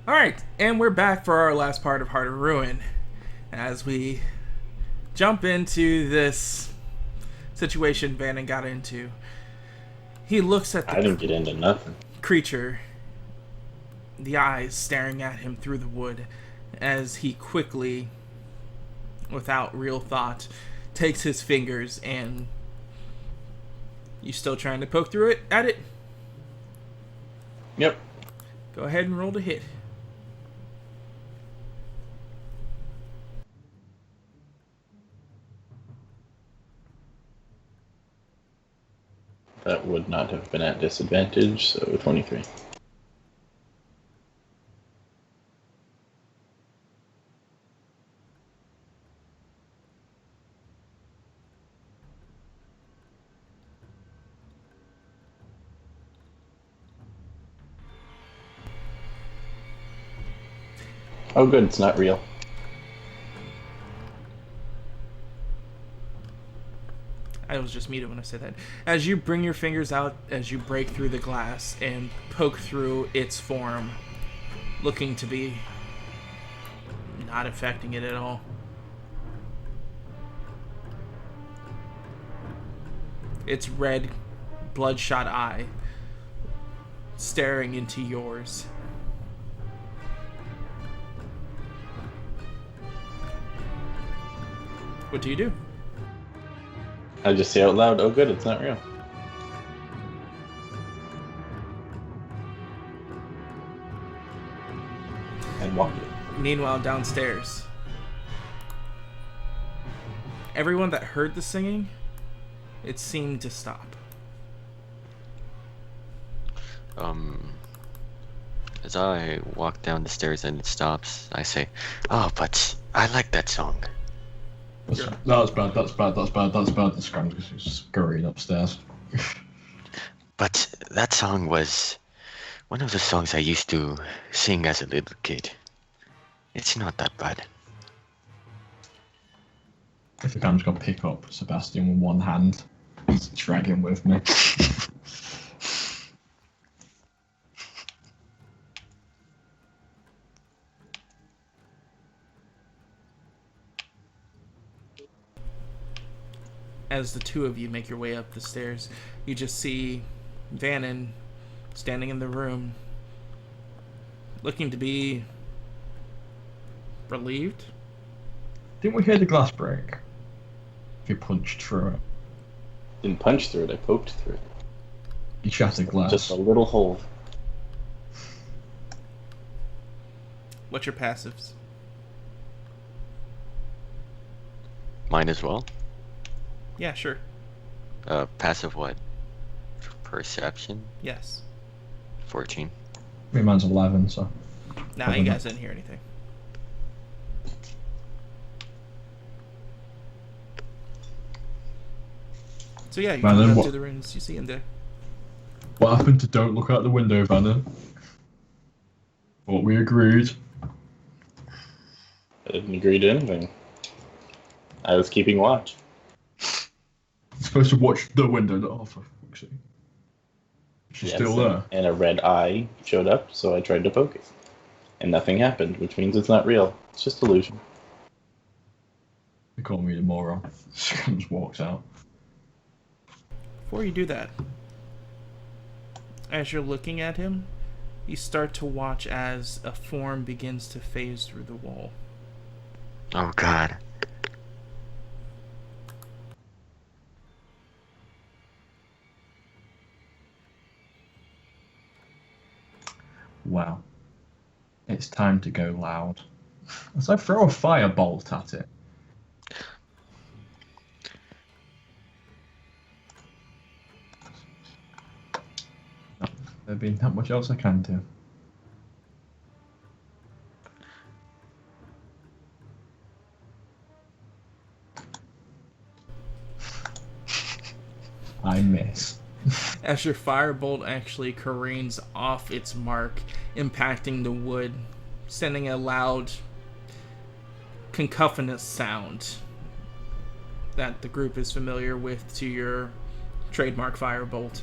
Alright, and we're back for our last part of Heart of Ruin. As we jump into this situation Vannon got into, he looks at the I didn't get into nothing. creature, the eyes staring at him through the wood, as he quickly, without real thought, takes his fingers and... You still trying to poke through it at it? Yep. Go ahead and roll to hit. That would not have been at disadvantage, so 23. Oh good, it's not real. I was just muted when I said that. As you bring your fingers out, as you break through the glass and poke through its form, looking to be not affecting it at all. Its red, bloodshot eye staring into yours. What do you do? I just say out loud, oh good, it's not real. And walk it. Meanwhile, downstairs, everyone that heard the singing, it seemed to stop. As I walk down the stairs and it stops, I say, "Oh, but I like that song." That's bad. The scram because he's scurrying upstairs. But that song was one of the songs I used to sing as a little kid. It's not that bad. I think I'm just gonna pick up Sebastian with one hand. He's dragging with me. As the two of you make your way up the stairs, you just see Vannon standing in the room, looking to be relieved. Didn't we hear the glass break? If you punched through it. Didn't punch through it, I poked through it. You shattered glass. Just a little hole. What's your passives? Mine as well. Yeah, sure. Passive what? Perception? Yes. 14. Me, mine's 11, so. Nah, you guys didn't hear anything. So yeah, you Man, come then up what- to the rooms, you see him there. What happened to don't look out the window, Vanna? What we agreed. I didn't agree to anything. I was keeping watch. Supposed to watch the window. Oh, for fuck's sake. She's Yes, still there. And a red eye showed up, so I tried to poke it. And nothing happened, which means it's not real. It's just illusion. They call me the moron. Scram just walks out. Before you do that, as you're looking at him, you start to watch as a form begins to phase through the wall. Oh god. Wow. It's time to go loud. As I throw a firebolt at it. There'd be not much else I can do. I miss. As your firebolt actually careens off its mark, impacting the wood, sending a loud, cacophonous sound that the group is familiar with to your trademark firebolt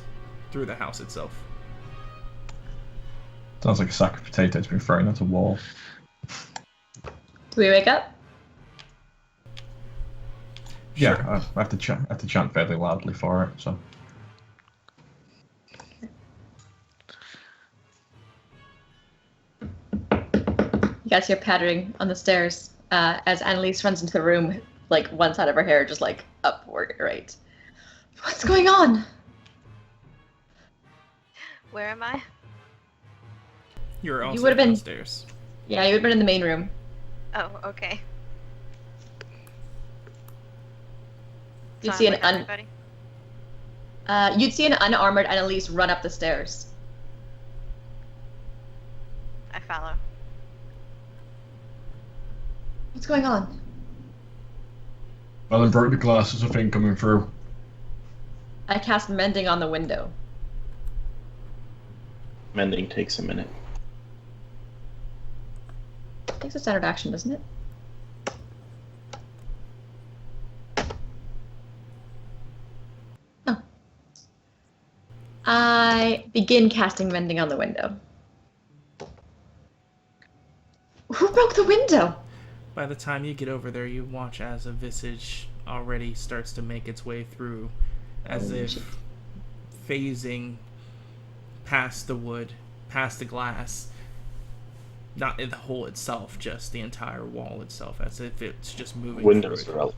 through the house itself. Sounds like a sack of potatoes being thrown at a wall. Do we wake up? Yeah, Sure. I have to chant fairly loudly for it. So You guys hear pattering on the stairs as Annalise runs into the room, like one side of her hair just like upward, right? What's going on? Where am I? You're also would've been- downstairs. Yeah, you would have been in the main room. Oh, okay. You'd So see I'm an with everybody? You'd see an unarmored Annalise run up the stairs. I follow. What's going on? well, then broke the glass. There's a thing coming through. I cast mending on the window. Mending takes a minute. Takes a standard action, doesn't it? Oh. I begin casting mending on the window. Who broke the window? By the time you get over there, you watch as a visage already starts to make its way through, as Oh, if shit. phasing past the wood, past the glass. Not in the hole itself, just the entire wall itself, as if it's just moving Windows through are it. out.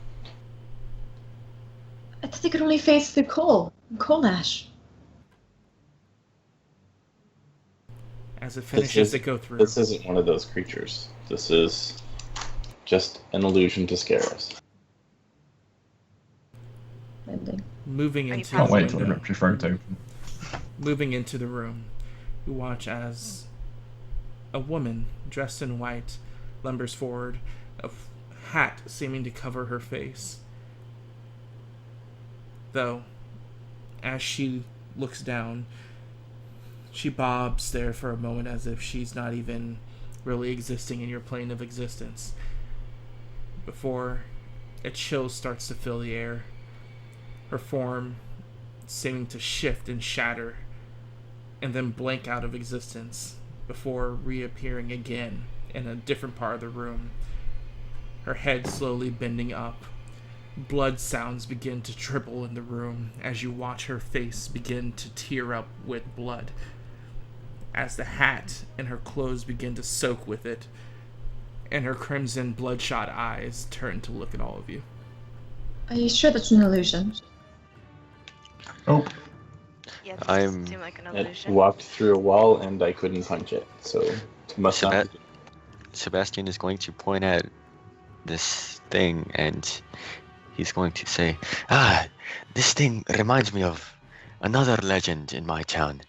I thought they could only phase through coal ash. As it finishes to go through. This isn't one of those creatures. This is just an illusion to scare us. Mending. Moving Are you into Can't the wait till it window, rips your throat open. moving into the room, you watch as a woman dressed in white lumbers forward, a hat seeming to cover her face. Though, as she looks down, she bobs there for a moment as if she's not even really existing in your plane of existence. Before a chill starts to fill the air, her form seeming to shift and shatter, and then blank out of existence before reappearing again in a different part of the room, her head slowly bending up. Blood sounds begin to trickle in the room as you watch her face begin to tear up with blood, as the hat and her clothes begin to soak with it, and her crimson bloodshot eyes turn to look at all of you. Are you sure that's an illusion? Oh, Yeah, this I'm- doesn't seem like an It illusion. walked through a wall and I couldn't punch it, so it must So not. that- Sebastian is going to point at this thing and he's going to say, this thing reminds me of another legend in my town.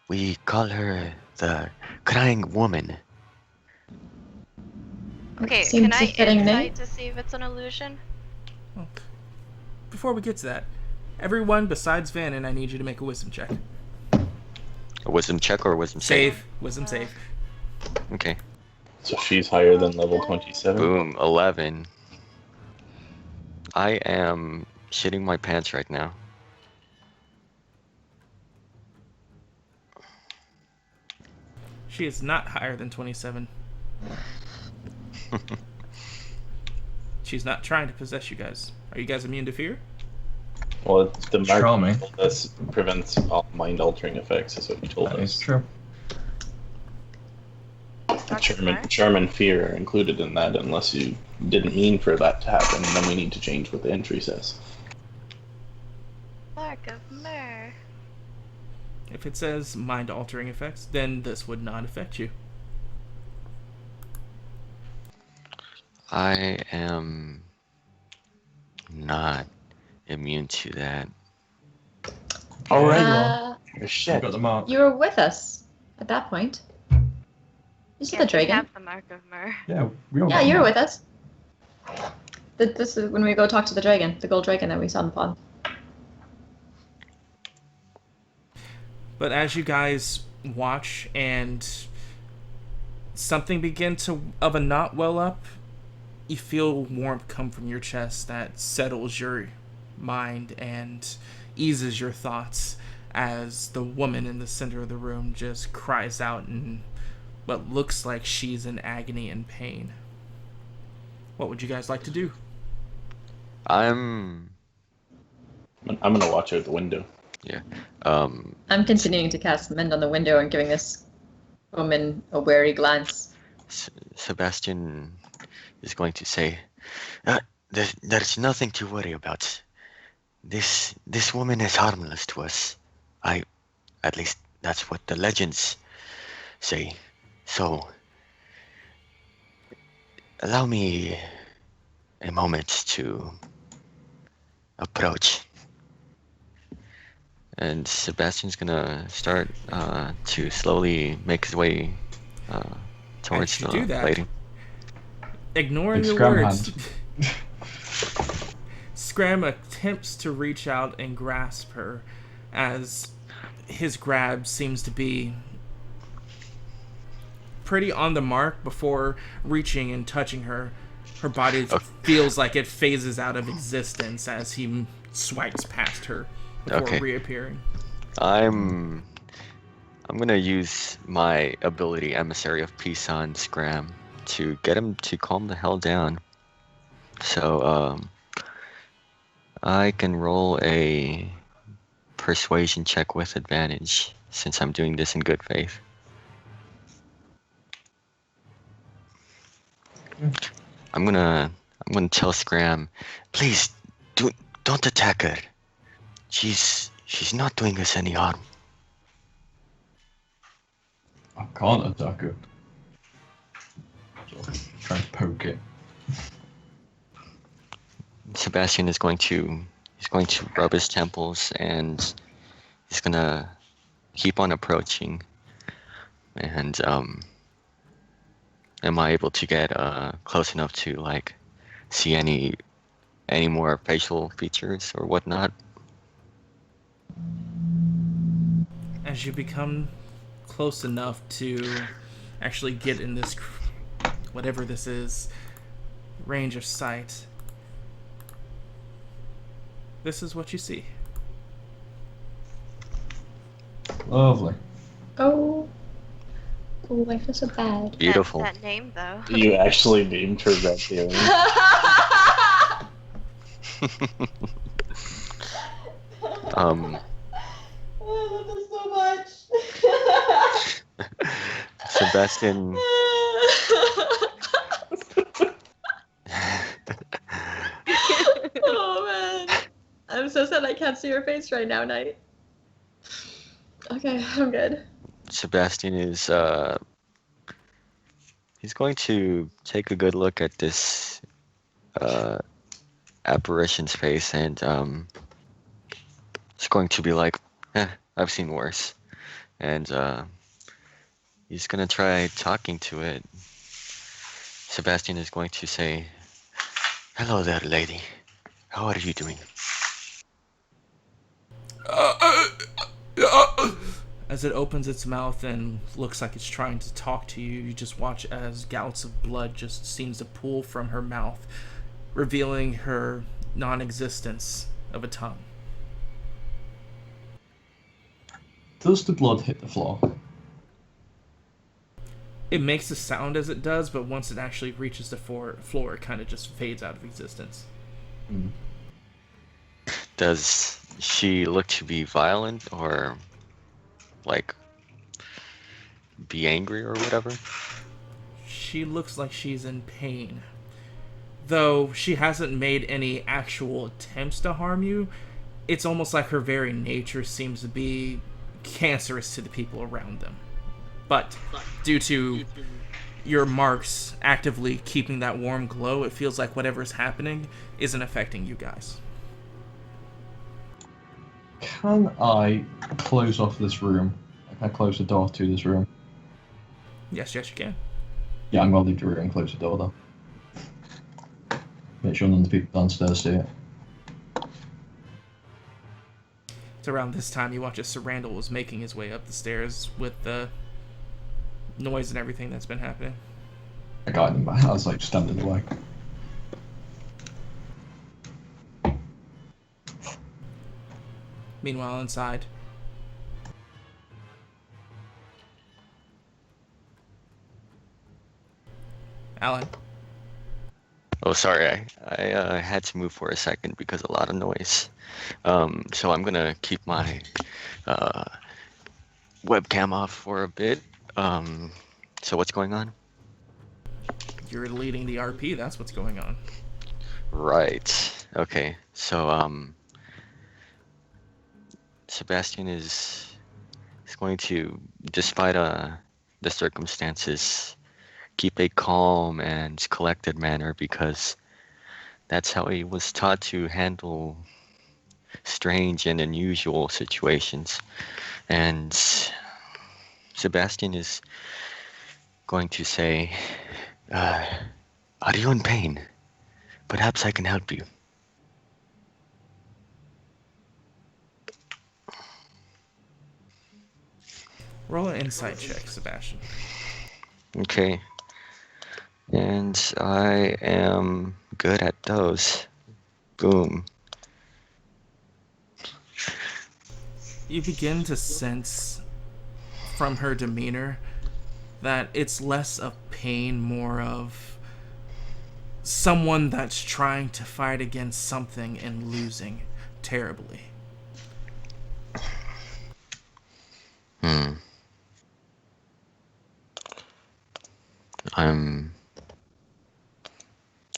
We call her the Crying Woman. Okay, Seems can I a fitting name. insight to see if it's an illusion? Before we get to that, everyone besides Vannon, I need you to make a wisdom check. A wisdom check or a wisdom save? Save. Wisdom save. Okay. So she's higher than level 27. Boom, 11. I am shitting my pants right now. She is not higher than 27. She's not trying to possess you guys. Are you guys immune to fear? Well, it's the mark Charming. this prevents all mind-altering effects, is what you told that us. is true. Dr. Smart? Charm and fear are included in that, unless you didn't mean for that to happen, and then we need to change what the entry says. Mark of Myrrh. If it says mind-altering effects, then this would not affect you. I am not immune to that. Alright, Uh, Your You've shit. got the mark. you were with us at that point. You saw Yeah, the we dragon. have the Mark of Myrrh. Yeah, we all Yeah, got you the were mark. with us. This is when we go talk to the dragon, the gold dragon that we saw in the pond. But as you guys watch and something begin to of a knot well up, you feel warmth come from your chest that settles your mind and eases your thoughts as the woman in the center of the room just cries out in but looks like she's in agony and pain. What would you guys like to do? I'm gonna watch out the window. I'm continuing to cast Mend on the window and giving this woman a wary glance. Sebastian is going to say, there's nothing to worry about. This woman is harmless to us. At least that's what the legends say. So, allow me a moment to approach. And Sebastian's gonna start to slowly make his way towards As you the do that, lady. Ignoring Big your scram words, hand. Scram attempts to reach out and grasp her, as his grab seems to be pretty on the mark. Before reaching and touching her, her body feels like it phases out of existence as he swipes past her before reappearing. I'm gonna use my ability Emissary of Peace on Scram to get him to calm the hell down. So I can roll a persuasion check with advantage since I'm doing this in good faith. I'm gonna tell Scram, please don't attack her. She's not doing us any harm. I can't attack her. So, try to poke it. Sebastian is going to rub his temples and he's gonna keep on approaching. And am I able to get close enough to like see any more facial features or whatnot? As you become close enough to actually get in this, whatever this is, range of sight, this is what you see. Lovely. Oh, I feel so bad. Beautiful. That name, though. You actually named her Red Herring. I love this so much. Sebastian. Oh man, I'm so sad I can't see your face right now, Knight. Okay, I'm good. Sebastian is he's going to take a good look at this apparition's face and it's going to be like, I've seen worse. And he's gonna try talking to it. Sebastian is going to say, hello there, lady. How are you doing? As it opens its mouth and looks like it's trying to talk to you, you just watch as gouts of blood just seems to pool from her mouth, revealing her non-existence of a tongue. Does the blood hit the floor? It makes a sound as it does, but once it actually reaches the floor, it kind of just fades out of existence. Mm. Does she look to be violent or like be angry or whatever? She looks like she's in pain. Though she hasn't made any actual attempts to harm you, it's almost like her very nature seems to be cancerous to the people around them. But due to your marks actively keeping that warm glow, it feels like whatever's happening isn't affecting you guys. Can I close off this room? Can I close the door to this room? Yes, you can. Yeah, I'm gonna leave the room and close the door though. Make sure none of the people downstairs see it. It's around this time you watch as Sir Randall was making his way up the stairs with the noise and everything that's been happening. I got him back. I was like standing in the way. Meanwhile, inside, Alan. Oh, sorry, I had to move for a second because a lot of noise. So I'm gonna keep my uh, webcam off for a bit. So what's going on? You're leading the RP. That's what's going on. Right. Okay. So Sebastian is going to, despite the circumstances, keep a calm and collected manner because that's how he was taught to handle strange and unusual situations. And Sebastian is going to say, "Are you in pain? Perhaps I can help you." Roll an insight check, Sebastian. Okay. And I am good at those. Boom. You begin to sense from her demeanor that it's less of pain, more of someone that's trying to fight against something and losing terribly.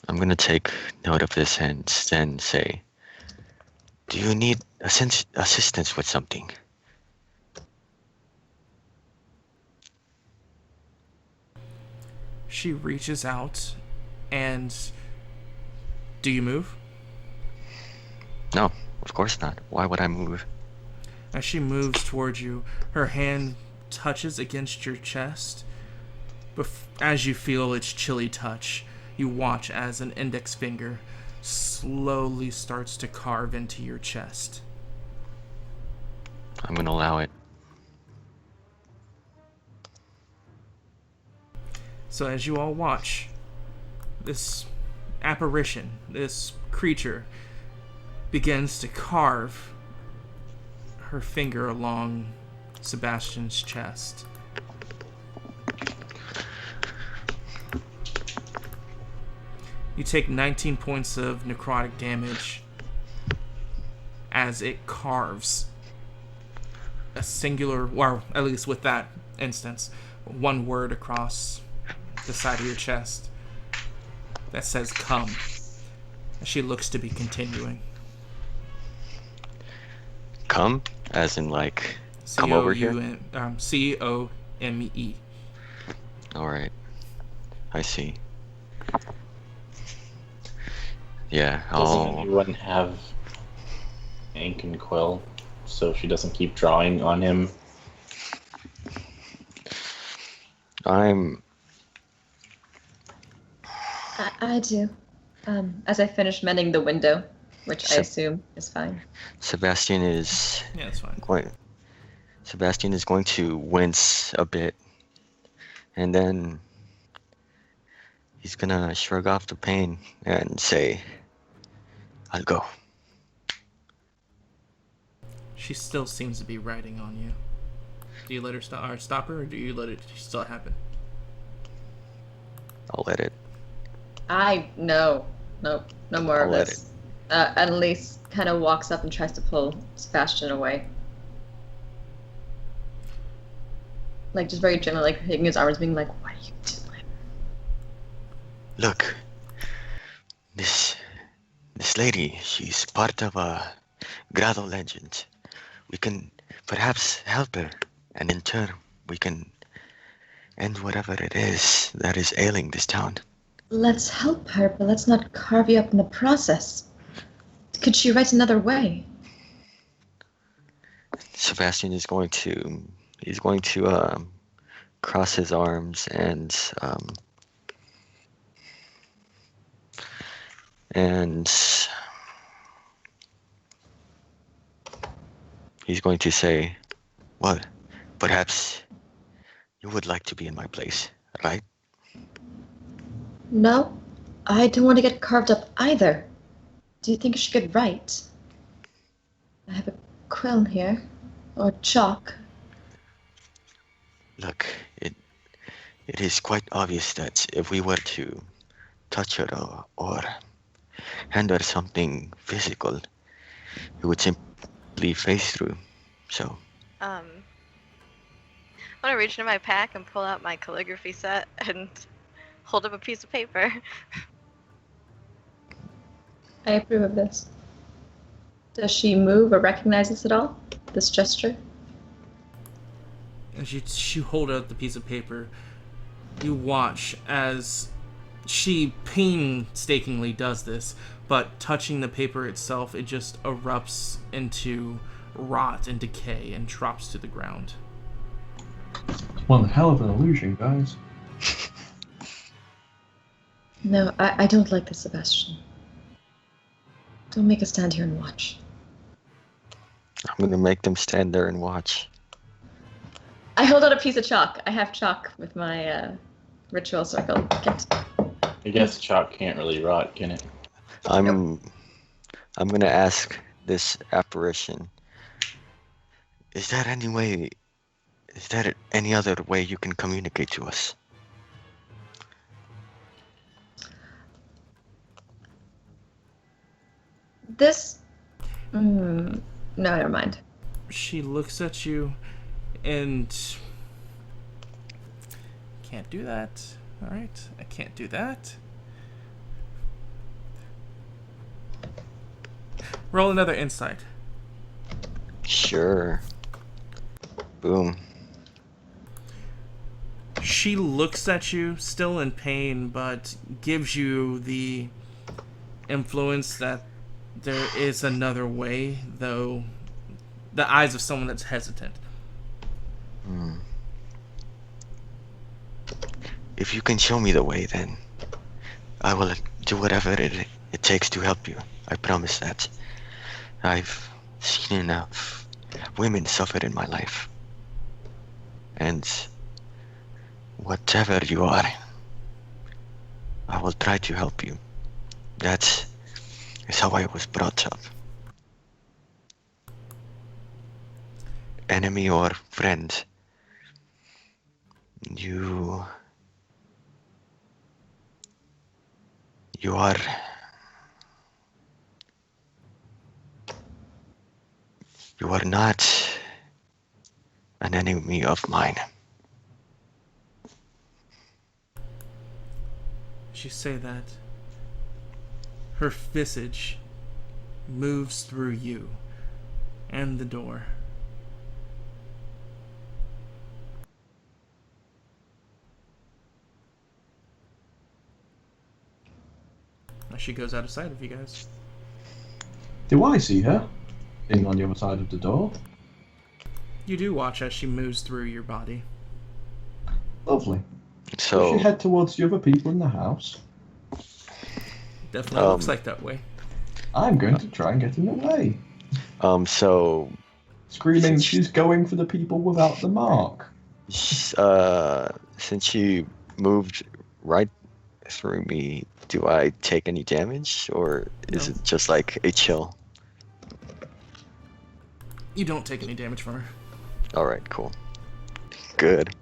I'm gonna take note of this and then say, "Do you need assistance with something?" She reaches out and... Do you move? No, of course not. Why would I move? As she moves towards you, her hand touches against your chest. As you feel its chilly touch, you watch as an index finger slowly starts to carve into your chest. I'm gonna allow it. So as you all watch, this apparition, this creature, begins to carve her finger along Sebastian's chest. You take 19 points of necrotic damage as it carves a singular, or at least with that instance, one word across the side of your chest that says "come." As she looks to be continuing. Come, as in like, come over here. C-O-M-E. All right, I see. Yeah, Doesn't anyone have ink and quill so she doesn't keep drawing on him? I do. As I finish mending the window, which I assume is fine. Sebastian is Yeah, that's fine. Sebastian is going to wince a bit, and then he's gonna shrug off the pain and say, "I'll go." She still seems to be riding on you. Do you let her stop her, or do you let it still happen? I'll let it. No more I'll of let this. Annalise kind of walks up and tries to pull Sebastian away. Like, just very gently, like, taking his arms, being like, "What are you doing?" Look, this lady, she's part of a Grado legend. We can perhaps help her, and in turn, we can end whatever it is that is ailing this town. Let's help her, but let's not carve you up in the process. Could she write another way? Sebastian is going to cross his arms and he's going to say, "Well, perhaps you would like to be in my place, right?" No, I don't want to get carved up either. Do you think she could write? I have a quill here, or chalk. Look, it is quite obvious that if we were to touch her or hand her something physical, it would simply phase through. So, I'm gonna reach into my pack and pull out my calligraphy set and hold up a piece of paper. I approve of this. Does she move or recognize this at all? This gesture? As you hold out the piece of paper, you watch as she painstakingly does this, but touching the paper itself, it just erupts into rot and decay and drops to the ground. One hell of an illusion, guys. No, I don't like this, Sebastian. Don't make us stand here and watch. I'm gonna make them stand there and watch. I hold out a piece of chalk. I have chalk with my ritual circle. I guess chalk can't really rot, can it? I'm gonna ask this apparition. Is there any other way you can communicate to us? This... no, never mind. She looks at you and... Can't do that. Alright, I can't do that. Roll another insight. Sure. Boom. She looks at you, still in pain, but gives you the influence that there is another way, though the eyes of someone that's hesitant. If you can show me the way, then I will do whatever it takes to help you. I promise that. I've seen enough women suffer in my life. And whatever you are, I will try to help you. That is how I was brought up. Enemy or friend, you are not an enemy of mine. As you say that, her visage moves through you and the door. As she goes out of sight of you guys. Do I see her? Being on the other side of the door. You do watch as she moves through your body. Lovely. So Does she head towards the other people in the house? Definitely looks like that way. I'm going to try and get in the way. So Screaming, she's going for the people without the mark. since she moved right through me, do I take any damage, or is No. it just like a chill? You don't take any damage from her. All right, cool. Good.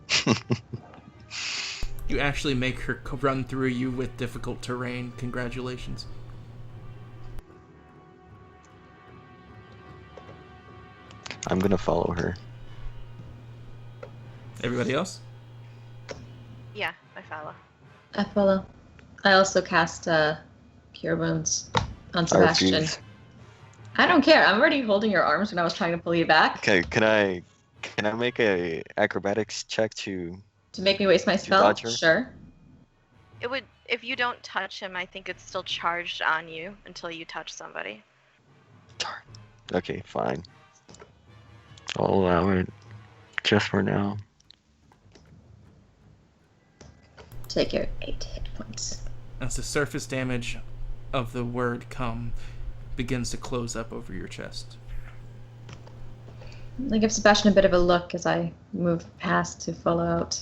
You actually make her run through you with difficult terrain. Congratulations. I'm gonna follow her. Everybody else? Yeah, I follow. I follow. I also cast Cure Wounds on I Sebastian. refuse. I don't care. I'm already holding your arms when I was trying to pull you back. Okay, can I make a acrobatics check to? To make me waste my spell? dodge her? Sure. It would, if you don't touch him, I think it's still charged on you until you touch somebody. Darn. Okay, fine. I'll allow it, just for now. Take your 8 hit points. As the surface damage of the word come begins to close up over your chest. I give Sebastian a bit of a look as I move past to follow out.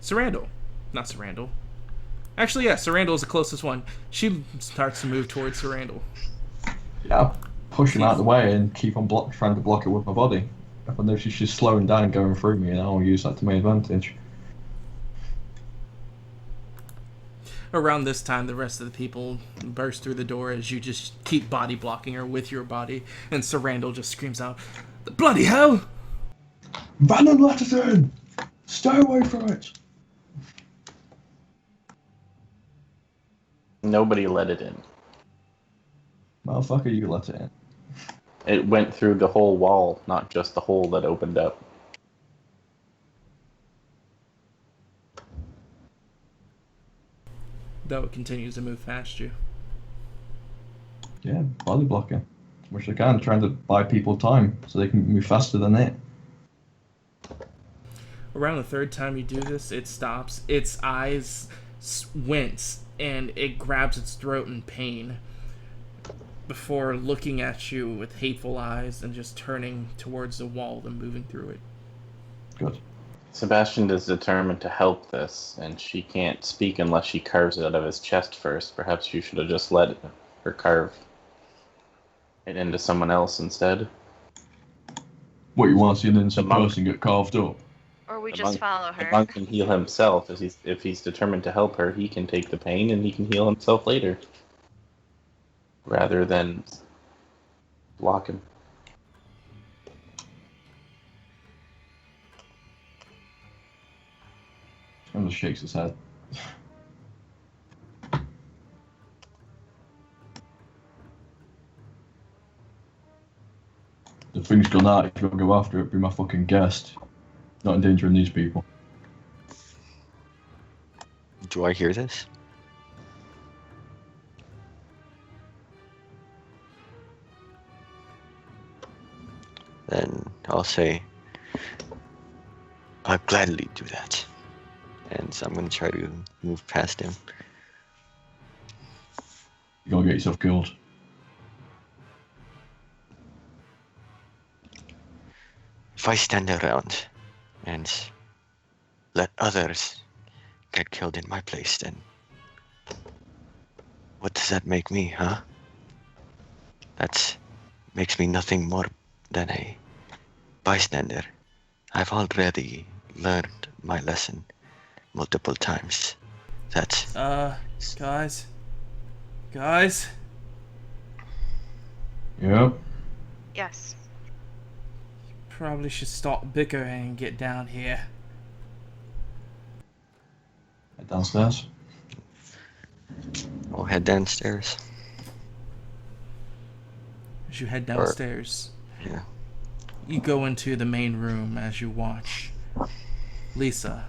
Sarandel. Not Sarandel. Actually, yeah, Sarandel is the closest one. She starts to move towards Sarandel. Yeah, push him out of the way and keep on trying to block it with my body. If I notice she's slowing down and going through me, and I'll use that to my advantage. Around this time, the rest of the people burst through the door as you just keep body blocking her with your body, and Sarandel just screams out, "The bloody hell!" Vannon let us in! Stay away from it! Nobody let it in. Motherfucker, you let it in. It went through the whole wall, not just the hole that opened up. Though it continues to move past you. Yeah, body blocking. Which they can, trying to buy people time so they can move faster than it. Around the third time you do this, it stops. Its eyes wince, and it grabs its throat in pain before looking at you with hateful eyes and just turning towards the wall and moving through it. Good. Sebastian is determined to help this, and she can't speak unless she carves it out of his chest first. Perhaps you should have just let her carve it into someone else instead. What, you want to see an innocent The monk. person get carved up? Or we The just monk- follow The her. monk can heal himself. If he's determined to help her, he can take the pain and he can heal himself later. Rather than block him. And just shakes his head. The thing's gone out. If you want to go after it, be my fucking guest. Not endangering these people. Do I hear this? Then I'll say, I'll gladly do that. And so I'm going to try to move past him. You're gonna get yourself killed. If I stand around and let others get killed in my place, then what does that make me, huh? That makes me nothing more than a bystander. I've already learned my lesson multiple times. That Guys? Yep. Yes. Probably should stop bickering and get down here. Head downstairs. I'll head downstairs. As you head downstairs, Yeah. you go into the main room as you watch Lisa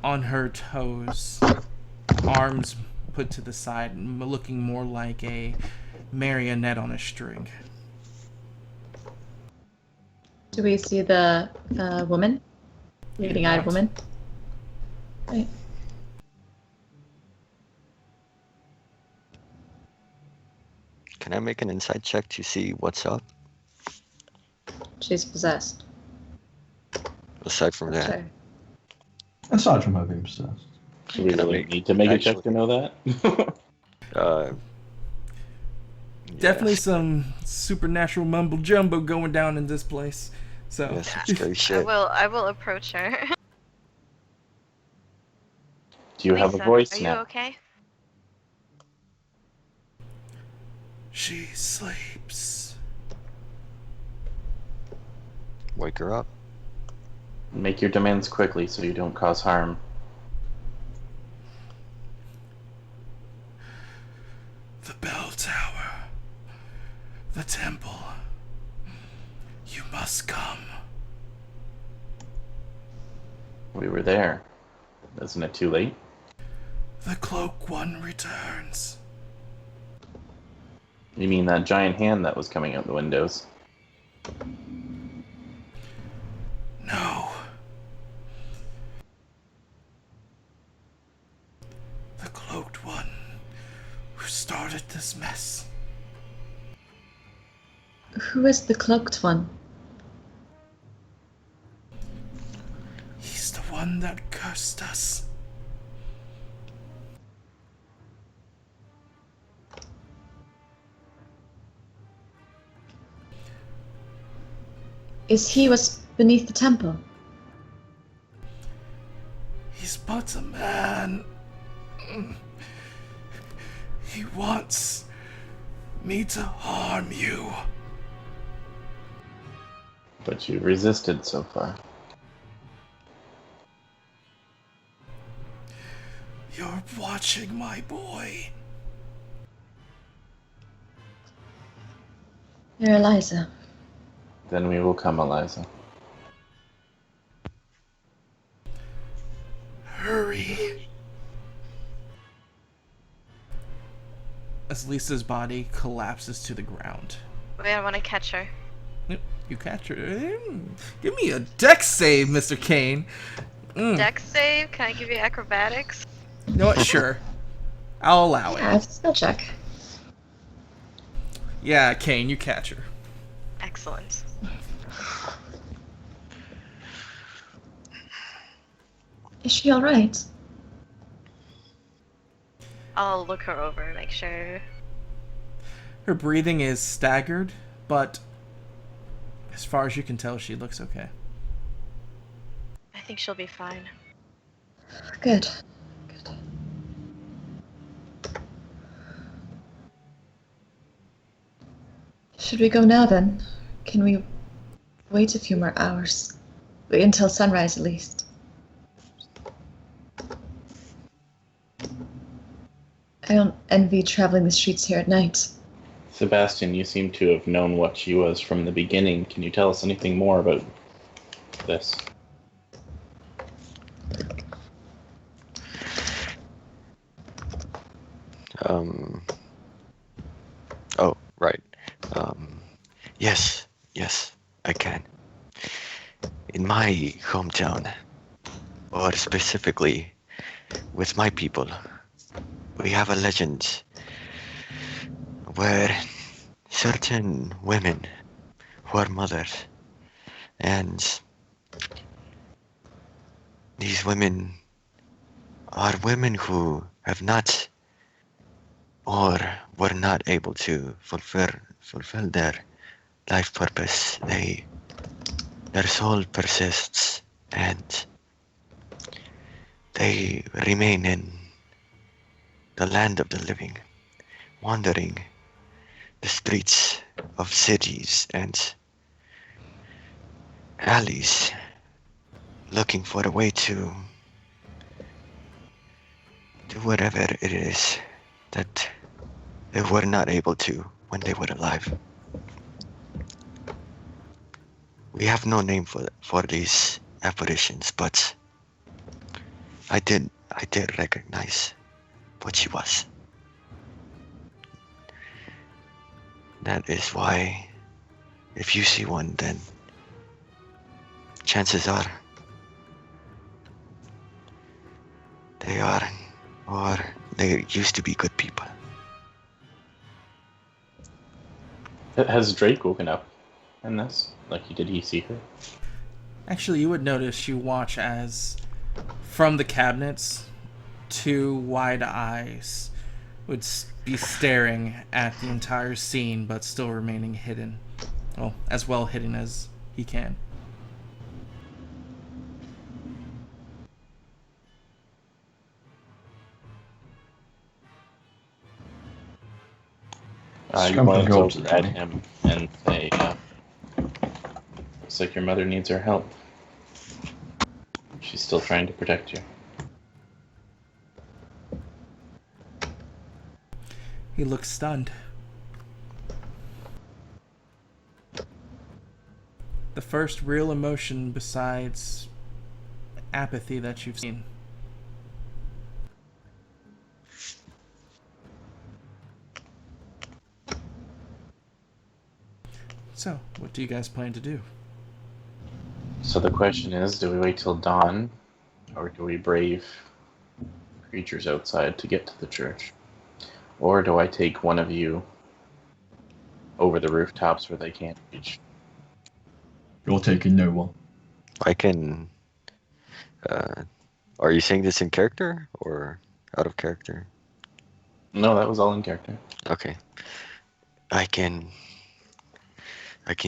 on her toes, arms put to the side, looking more like a marionette on a string. Do we see the woman? Bleeding-eyed woman? Right. Can I make an insight check to see what's up? She's possessed. Aside from that, Sure. Aside from her being possessed. Do we Can I really make- need to make a check actually- to know that? Definitely yes, some supernatural mumbo jumbo going down in this place. So yes, some scary shit. I will approach her. Do you have a Lisa, voice are you now? okay? she sleeps. Wake her up. Make your demands quickly so you don't cause harm. The bell tower. The temple. You must come. We were there. Isn't it too late? The cloak one returns. You mean that giant hand that was coming out the windows? No. The cloaked one who started this mess. Who is the cloaked one? He's the one that cursed us. Is he what's beneath the temple? He's but a man. He wants me to harm you. But you resisted so far. You're watching my boy. You're Eliza. Then we will come, Eliza. Hurry. As Lisa's body collapses to the ground. Wait, I want to catch her. Yep, you catch her. Give me a dex save, Mr. Kane. Dex save? Can I give you acrobatics? You know what? Sure. I'll allow Yeah, it. it's a skill check. Yeah, Kane, you catch her. Excellent. Is she alright? I'll look her over and make sure. Her breathing is staggered, but as far as you can tell, she looks okay. I think she'll be fine. Good. Should we go now then? Can we wait a few more hours? Wait until sunrise at least. I don't envy traveling the streets here at night. Sebastian, you seem to have known what she was from the beginning. Can you tell us anything more about this? Oh, right. Yes, I can. In my hometown, or specifically with my people, we have a legend where certain women who are mothers, and these women are women who have not or were not able to fulfill their life purpose. Their soul persists, and they remain in the land of the living, wandering the streets of cities and alleys, looking for a way to do whatever it is that they were not able to when they were alive. We have no name for these apparitions, but I did recognize what she was. That is why, if you see one, then chances are they are, or they used to be good people. Has Drake woken up in this? Like, did he see her? Actually, you would notice you watch as from the cabinets, two wide eyes would be staring at the entire scene, but still remaining hidden. Well, as well hidden as he can. You Scum can glance go up to over the at door. him and say, looks like your mother needs our help. She's still trying to protect you. He looks stunned. The first real emotion besides apathy that you've seen. So, what do you guys plan to do? So the question is, do we wait till dawn, or do we brave creatures outside to get to the church? Or do I take one of you over the rooftops where they can't reach? You're taking no one. I can. Are you saying this in character or out of character? No, that was all in character. Okay. I can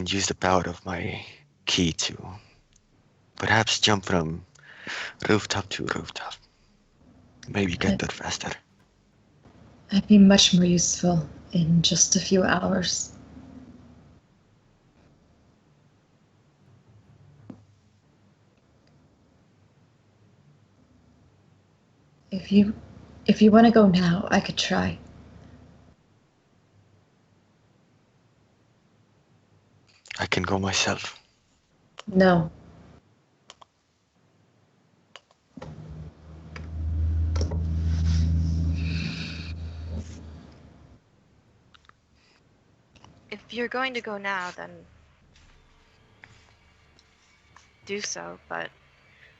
use the power of my key to perhaps jump from rooftop to rooftop. Maybe get there faster. I'd be much more useful in just a few hours. If you want to go now, I could try. I can go myself. No. If you're going to go now, then do so, but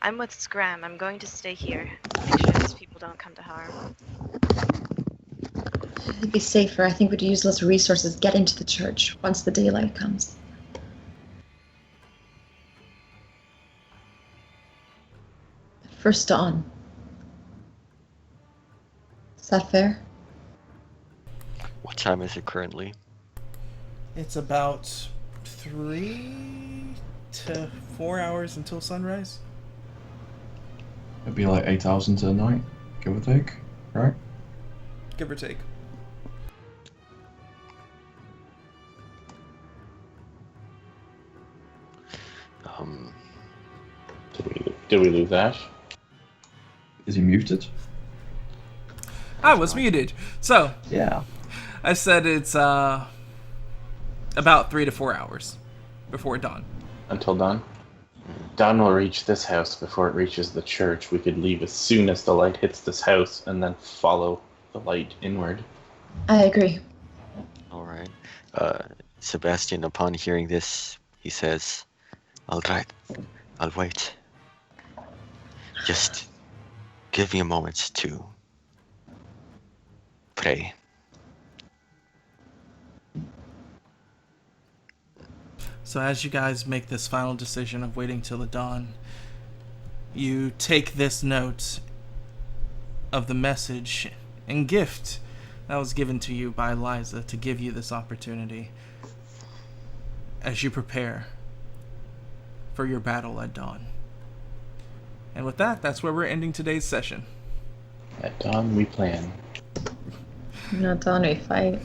I'm with Scram. I'm going to stay here. Make sure these people don't come to harm. It'd be safer. I think we'd use less resources getting to the church once the daylight comes. First dawn. Is that fair? What time is it currently? It's about 3 to 4 hours until sunrise. It'd be like 8 hours into the night, give or take, right? Give or take. Did we lose Ash? Is he muted? I was muted. So, Yeah. I said it's about 3 to 4 hours before dawn. Until dawn? Dawn will reach this house before it reaches the church. We could leave as soon as the light hits this house and then follow the light inward. I agree. All right. Sebastian, upon hearing this, he says, "All right, I'll wait. Just give me a moment to pray." So as you guys make this final decision of waiting till the dawn, you take this note of the message and gift that was given to you by Liza to give you this opportunity as you prepare for your battle at dawn. And with that, that's where we're ending today's session. At dawn, we plan. Not dawn we fight.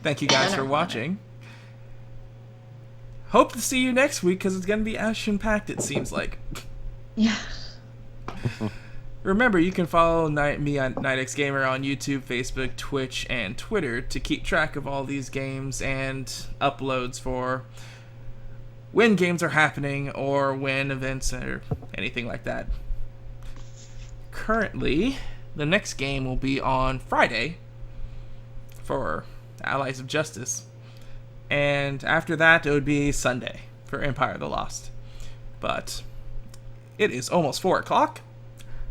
Thank you guys for watching. Hope to see you next week, because it's going to be action-packed, it seems like. Yeah. Remember, you can follow me on Nightxgamer on YouTube, Facebook, Twitch, and Twitter to keep track of all these games and uploads for when games are happening or when events or anything like that. Currently, the next game will be on Friday for Allies of Justice. And after that, it would be Sunday for Empire of the Lost. But it is almost 4 o'clock.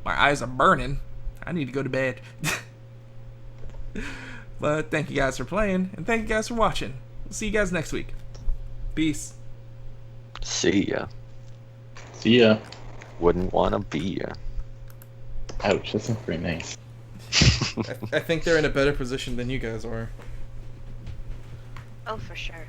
My eyes are burning. I need to go to bed. But thank you guys for playing, and thank you guys for watching. We'll see you guys next week. Peace. See ya. See ya. Wouldn't wanna be ya. Ouch, that's not very nice. I think they're in a better position than you guys are. Oh, for sure.